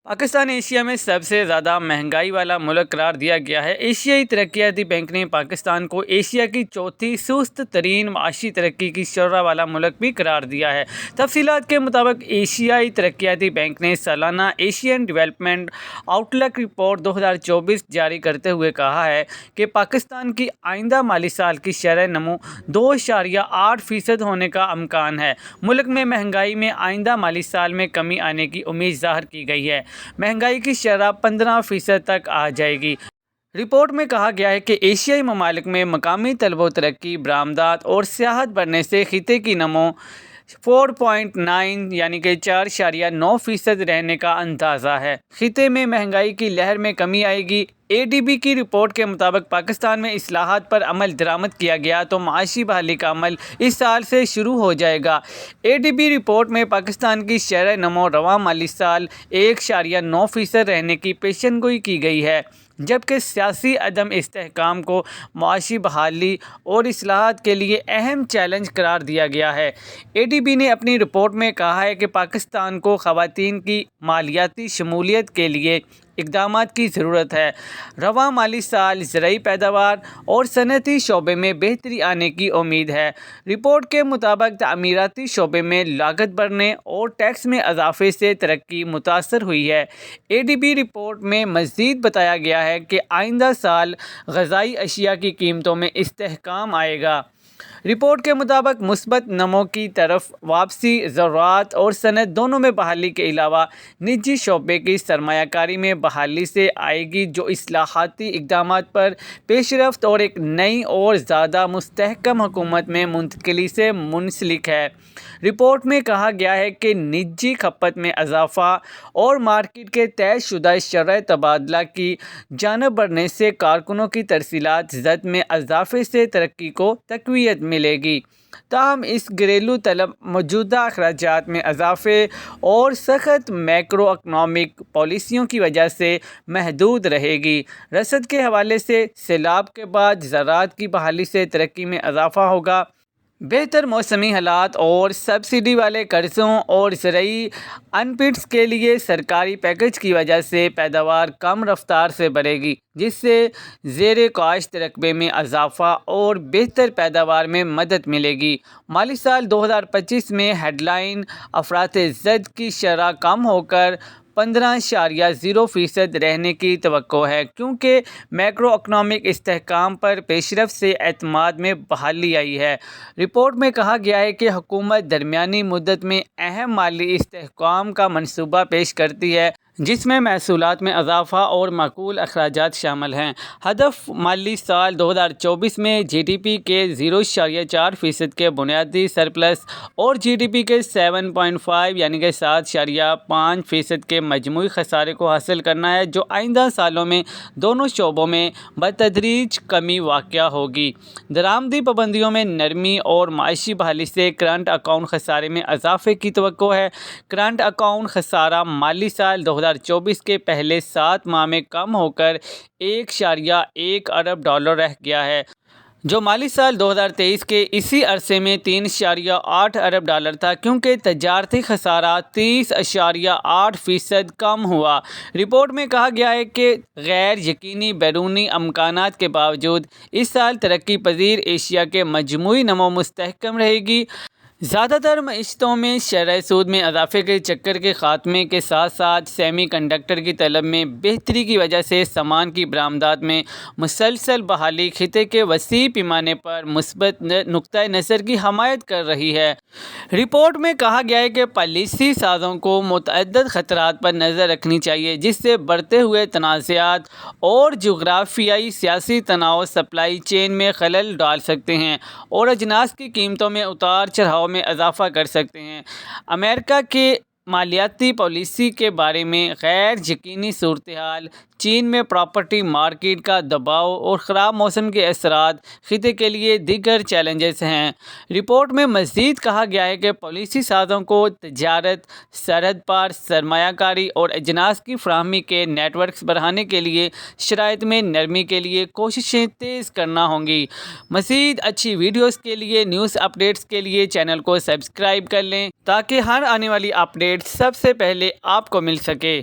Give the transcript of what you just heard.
Pakistan Asia میں سب سے زیادہ مہنگائی والا ملک قرار دیا گیا ہے۔ ایشیائی ترقیاتی بینک نے پاکستان کو ایشیا کی چوتھی سست ترین معاشی ترقی کی شرح والا ملک بھی قرار دیا ہے۔ تفصیلات کے مطابق ایشیائی ترقیاتی بینک نے سالانہ ایشین ڈیولپمنٹ آؤٹ لک رپورٹ 2024 جاری کرتے ہوئے کہا ہے کہ پاکستان کی آئندہ مالی سال کی شرح نمو 2.8% ہونے کا امکان ہے۔ ملک میں مہنگائی میں آئندہ مالی سال میں کمی آنے کی امید ظاہر کی گئی ہے۔ مہنگائی کی شرح 15% تک آ جائے گی۔ رپورٹ میں کہا گیا ہے کہ ایشیائی ممالک میں مقامی طلب و ترقی، برآمدات اور سیاحت بڑھنے سے خطے کی نمو 4.9 یعنی کہ 4.9% رہنے کا اندازہ ہے۔ خطے میں مہنگائی کی لہر میں کمی آئے گی۔ ADB کی رپورٹ کے مطابق پاکستان میں اصلاحات پر عمل درآمد کیا گیا تو معاشی بحالی کا عمل اس سال سے شروع ہو جائے گا۔ ADB رپورٹ میں پاکستان کی شرح نمو رواں مالی سال 1.9% رہنے کی پیشن گوئی کی گئی ہے، جبکہ سیاسی عدم استحکام کو معاشی بحالی اور اصلاحات کے لیے اہم چیلنج قرار دیا گیا ہے۔ ADB نے اپنی رپورٹ میں کہا ہے کہ پاکستان کو خواتین کی مالیاتی شمولیت کے لیے اقدامات کی ضرورت ہے۔ رواں مالی سال زرعی پیداوار اور صنعتی شعبے میں بہتری آنے کی امید ہے۔ رپورٹ کے مطابق تعمیراتی شعبے میں لاگت بڑھنے اور ٹیکس میں اضافے سے ترقی متاثر ہوئی ہے۔ ADB رپورٹ میں مزید بتایا گیا ہے کہ آئندہ سال غذائی اشیاء کی قیمتوں میں استحکام آئے گا۔ رپورٹ کے مطابق مثبت نمو کی طرف واپسی زراعت اور صنعت دونوں میں بحالی کے علاوہ نجی شعبے کی سرمایہ کاری میں بحالی سے آئے گی، جو اصلاحاتی اقدامات پر پیش رفت اور ایک نئی اور زیادہ مستحکم حکومت میں منتقلی سے منسلک ہے۔ رپورٹ میں کہا گیا ہے کہ نجی کھپت میں اضافہ اور مارکیٹ کے طے شدہ شرح تبادلہ کی جانب بڑھنے سے کارکنوں کی ترسیلات زد میں اضافے سے ترقی کو تقویت ملے گی۔ تاہم اس گھریلو طلب، موجودہ اخراجات میں اضافے اور سخت میکرو اکنامک پالیسیوں کی وجہ سے محدود رہے گی۔ رسد کے حوالے سے سیلاب کے بعد زراعت کی بحالی سے ترقی میں اضافہ ہوگا۔ بہتر موسمی حالات اور سبسڈی والے قرضوں اور زرعی ان پٹس کے لیے سرکاری پیکج کی وجہ سے پیداوار کم رفتار سے بڑھے گی، جس سے زیر کاشت رقبے میں اضافہ اور بہتر پیداوار میں مدد ملے گی۔ مالی سال 2025 میں ہیڈ لائن افراط زد کی شرح کم ہو کر 15.0% رہنے کی توقع ہے، کیونکہ میکرو اکنامک استحکام پر پیش رفت سے اعتماد میں بحالی آئی ہے۔ رپورٹ میں کہا گیا ہے کہ حکومت درمیانی مدت میں اہم مالی استحکام کا منصوبہ پیش کرتی ہے، جس میں محصولات میں اضافہ اور معقول اخراجات شامل ہیں۔ ہدف مالی سال 2024 میں GDP کے 0.4% کے بنیادی سرپلس اور GDP کے 7.5 یعنی کہ 7.5% کے مجموعی خسارے کو حاصل کرنا ہے، جو آئندہ سالوں میں دونوں شعبوں میں بتدریج کمی واقع ہوگی۔ درآمدی پابندیوں میں نرمی اور معاشی بحالی سے کرنٹ اکاؤنٹ خسارے میں اضافے کی توقع ہے۔ کرنٹ اکاؤنٹ خسارہ مالی سال 2024 کے پہلے 7 ماہ میں کم ہو کر $1.1 ارب رہ گیا ہے، جو مالی سال 2023 کے اسی عرصے میں $3.8 ارب تھا، کیونکہ تجارتی خسارہ 30.8% کم ہوا۔ رپورٹ میں کہا گیا ہے کہ غیر یقینی بیرونی امکانات کے باوجود اس سال ترقی پذیر ایشیا کے مجموعی نمو مستحکم رہے گی۔ زیادہ تر معیشتوں میں شرح سود میں اضافے کے چکر کے خاتمے کے ساتھ ساتھ سیمی کنڈکٹر کی طلب میں بہتری کی وجہ سے سامان کی برآمدات میں مسلسل بحالی خطے کے وسیع پیمانے پر مثبت نقطہ نظر کی حمایت کر رہی ہے۔ رپورٹ میں کہا گیا ہے کہ پالیسی سازوں کو متعدد خطرات پر نظر رکھنی چاہیے، جس سے بڑھتے ہوئے تنازعات اور جغرافیائی سیاسی تناؤ سپلائی چین میں خلل ڈال سکتے ہیں اور اجناس کی قیمتوں میں اتار چڑھاؤ میں اضافہ کر سکتے ہیں۔ امریکہ کے مالیاتی پالیسی کے بارے میں غیر یقینی صورتحال، چین میں پراپرٹی مارکیٹ کا دباؤ اور خراب موسم کے اثرات خطے کے لیے دیگر چیلنجز ہیں۔ رپورٹ میں مزید کہا گیا ہے کہ پالیسی سازوں کو تجارت، سرحد پار سرمایہ کاری اور اجناس کی فراہمی کے نیٹ ورکس بڑھانے کے لیے شرائط میں نرمی کے لیے کوششیں تیز کرنا ہوں گی۔ مزید اچھی ویڈیوز کے لیے، نیوز اپڈیٹس کے لیے چینل کو سبسکرائب کر لیں تاکہ ہر آنے والی اپڈیٹ سب سے پہلے آپ کو مل سکے۔